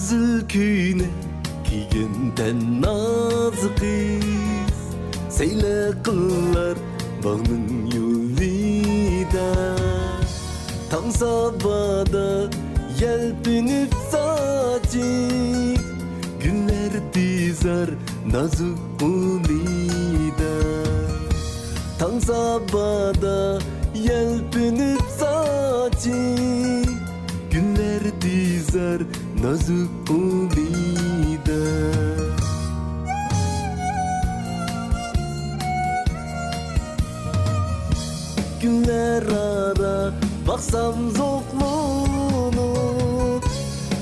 Kızıl küyüne kiyinten nazı kız Seyle kıllar bağının yolida Tam sabahda yelpinip saçık Güller dizar nazuk ulida Tam sabahda yelpinip saçık Güller dizar nazuk ulida Günler ara baksam zoklunup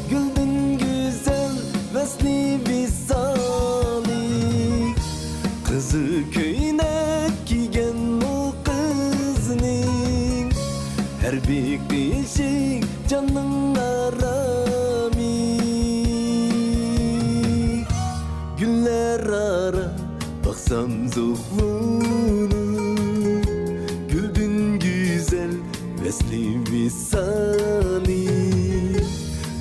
Güldün güzel vesli visalik Kızı köyüne giygen o kızning Her bir kişi canın arami Günler ara baksam zoklunup Vesli visali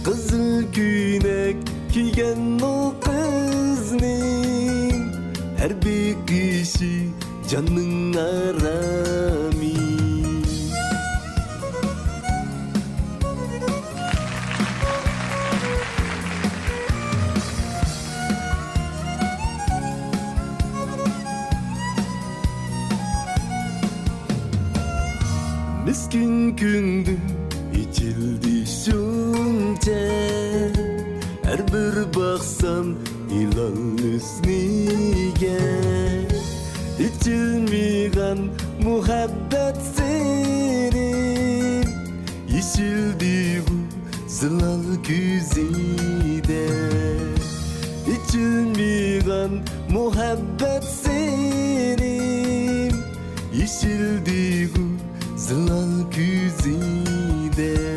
Kızıl günek giygen o kızning Her bir kişi canın arami Miskin gündün içildi şunca Her bir baksam ilan üstüne İçilmeyen muhabbet senin İçildi bu zılal güzide İçilmeyen muhabbet senin İçildi bu zılal güzide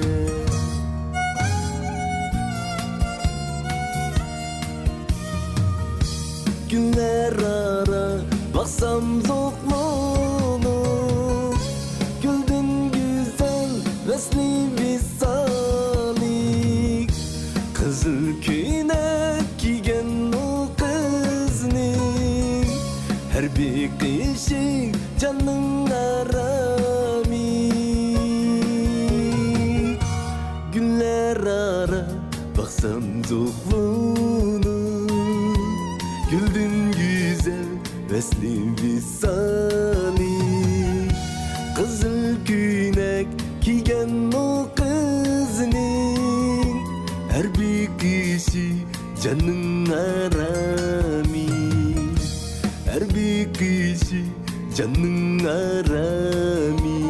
Günler ara baksam zoklunup Güldün güzel vesli visalik Kızıl köyüne giygen o kızning Her bir kişi canın arami Günler ara baksam zoklunup Güldün güzel vesli visalik Kızıl günek giygen o kızning Her bir kişi canın arami Her bir kişi canın arami